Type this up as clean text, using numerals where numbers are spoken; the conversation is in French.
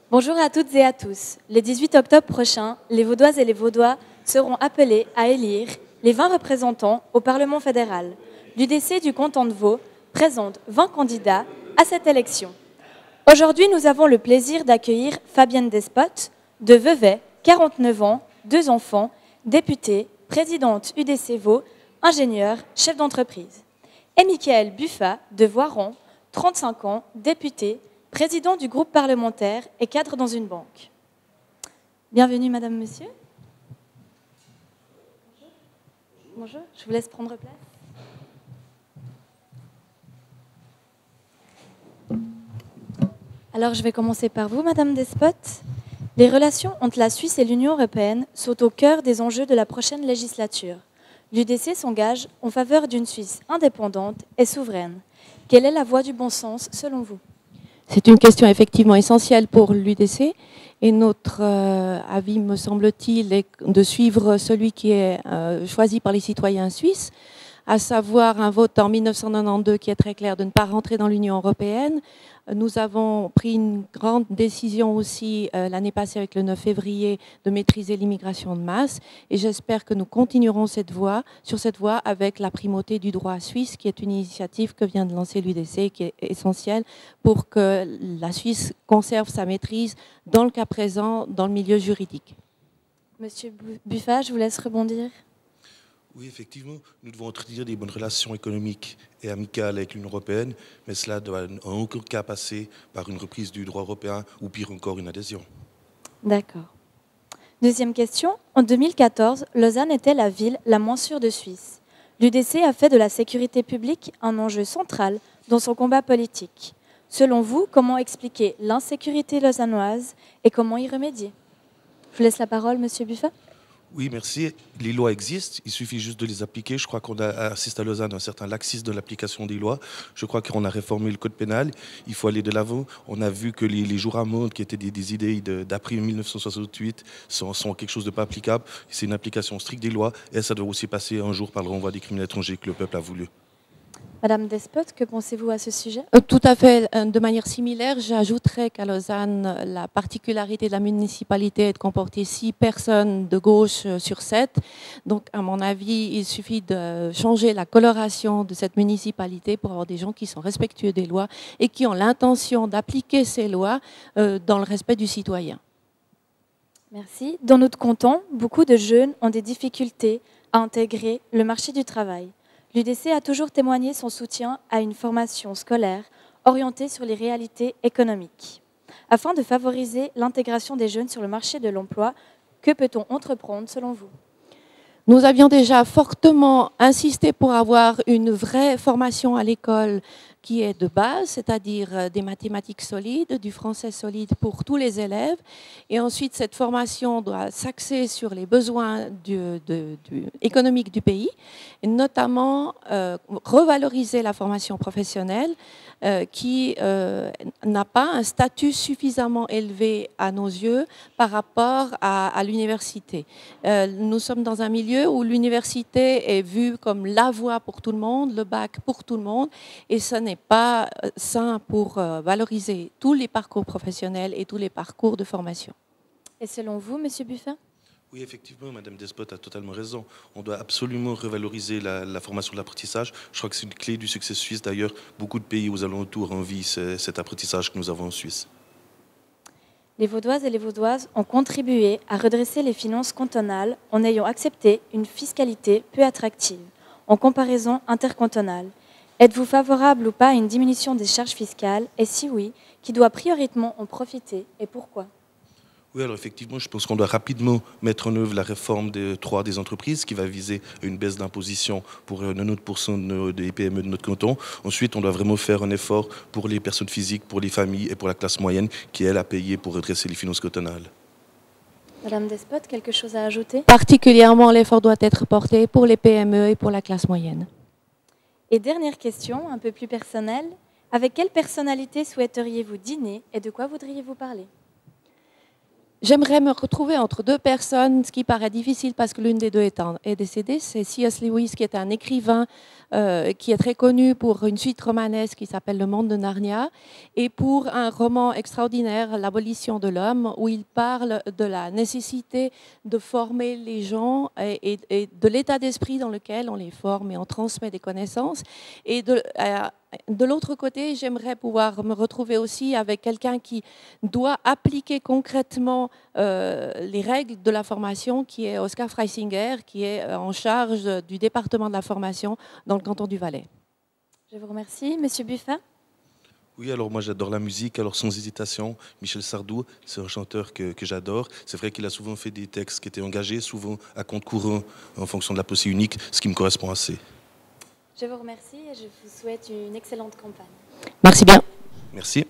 Bonjour à toutes et à tous. Le 18 octobre prochain, les Vaudoises et les Vaudois seront appelés à élire les 20 représentants au Parlement fédéral. L'UDC du canton de Vaud présente 20 candidats à cette élection. Aujourd'hui, nous avons le plaisir d'accueillir Fabienne Despotes, de Vevey, 49 ans, 2 enfants, députée, présidente UDC Vaud, ingénieure, chef d'entreprise. Et Michael Buffat, de Voiron, 35 ans, député, président du groupe parlementaire et cadre dans une banque. Bienvenue, madame, monsieur. Bonjour, je vous laisse prendre place. Alors, je vais commencer par vous, madame Despotes. Les relations entre la Suisse et l'Union européenne sont au cœur des enjeux de la prochaine législature. L'UDC s'engage en faveur d'une Suisse indépendante et souveraine. Quelle est la voie du bon sens, selon vous ? C'est une question effectivement essentielle pour l'UDC et notre avis, me semble-t-il, est de suivre celui qui est choisi par les citoyens suisses, à savoir un vote en 1992 qui est très clair de ne pas rentrer dans l'Union européenne. Nous avons pris une grande décision aussi l'année passée avec le 9 février de maîtriser l'immigration de masse et j'espère que nous continuerons sur cette voie avec la primauté du droit suisse qui est une initiative que vient de lancer l'UDC qui est essentielle pour que la Suisse conserve sa maîtrise dans le cas présent dans le milieu juridique. Monsieur Buffat, je vous laisse rebondir. Oui, effectivement, nous devons entretenir des bonnes relations économiques et amicales avec l'Union européenne, mais cela doit en aucun cas passer par une reprise du droit européen ou pire encore une adhésion. D'accord. Deuxième question. En 2014, Lausanne était la ville la moins sûre de Suisse. L'UDC a fait de la sécurité publique un enjeu central dans son combat politique. Selon vous, comment expliquer l'insécurité lausannoise et comment y remédier ? Je vous laisse la parole, monsieur Buffat. Oui, merci. Les lois existent, il suffit juste de les appliquer. Je crois qu'on assiste à Lausanne à un certain laxisme de l'application des lois. Je crois qu'on a réformé le code pénal, il faut aller de l'avant. On a vu que les jours à monde, qui étaient des idées d'après 1968, sont quelque chose de pas applicable. C'est une application stricte des lois et ça doit aussi passer un jour par le renvoi des criminels étrangers que le peuple a voulu. Madame Despotes, que pensez-vous à ce sujet ? Tout à fait. De manière similaire, j'ajouterais qu'à Lausanne, la particularité de la municipalité est de comporter 6 personnes de gauche sur 7. Donc, à mon avis, il suffit de changer la coloration de cette municipalité pour avoir des gens qui sont respectueux des lois et qui ont l'intention d'appliquer ces lois dans le respect du citoyen. Merci. Dans notre canton, beaucoup de jeunes ont des difficultés à intégrer le marché du travail. L'UDC a toujours témoigné son soutien à une formation scolaire orientée sur les réalités économiques. Afin de favoriser l'intégration des jeunes sur le marché de l'emploi, que peut-on entreprendre selon vous ? Nous avions déjà fortement insisté pour avoir une vraie formation à l'école qui est de base, c'est-à-dire des mathématiques solides, du français solide pour tous les élèves. Et ensuite, cette formation doit s'axer sur les besoins économiques du pays, et notamment revaloriser la formation professionnelle qui n'a pas un statut suffisamment élevé à nos yeux par rapport à l'université. Nous sommes dans un milieu où l'université est vue comme la voie pour tout le monde, le bac pour tout le monde, et ce n'est pas sain pour valoriser tous les parcours professionnels et tous les parcours de formation. Et selon vous, monsieur Buffat ? Oui, effectivement, Madame Despotes a totalement raison. On doit absolument revaloriser la formation de l'apprentissage. Je crois que c'est une clé du succès suisse. D'ailleurs, beaucoup de pays aux alentours envient cet apprentissage que nous avons en Suisse. Les Vaudoises et les Vaudoises ont contribué à redresser les finances cantonales en ayant accepté une fiscalité peu attractive en comparaison intercantonale. Êtes-vous favorable ou pas à une diminution des charges fiscales et si oui, qui doit prioritairement en profiter et pourquoi ? Oui, alors effectivement, je pense qu'on doit rapidement mettre en œuvre la réforme des 3 des entreprises qui va viser une baisse d'imposition pour 90% des PME de notre canton. Ensuite, on doit vraiment faire un effort pour les personnes physiques, pour les familles et pour la classe moyenne qui, elle, a payé pour redresser les finances cantonales. Madame Despotes, quelque chose à ajouter ? Particulièrement, l'effort doit être porté pour les PME et pour la classe moyenne. Et dernière question, un peu plus personnelle. Avec quelle personnalité souhaiteriez-vous dîner et de quoi voudriez-vous parler ? J'aimerais me retrouver entre deux personnes, ce qui paraît difficile parce que l'une des deux est décédée. C'est C.S. Lewis, qui est un écrivain qui est très connu pour une suite romanesque qui s'appelle Le Monde de Narnia, et pour un roman extraordinaire, L'Abolition de l'homme, où il parle de la nécessité de former les gens et de l'état d'esprit dans lequel on les forme et on transmet des connaissances. Et de l'autre côté, j'aimerais pouvoir me retrouver aussi avec quelqu'un qui doit appliquer concrètement les règles de la formation, qui est Oscar Freisinger, qui est en charge du département de la formation dans le canton du Valais. Je vous remercie. Monsieur Buffet? Oui, alors moi j'adore la musique, alors sans hésitation, Michel Sardou, c'est un chanteur que j'adore. C'est vrai qu'il a souvent fait des textes qui étaient engagés, souvent à compte courant en fonction de la pensée unique, ce qui me correspond assez. Je vous remercie et je vous souhaite une excellente campagne. Merci bien. Merci.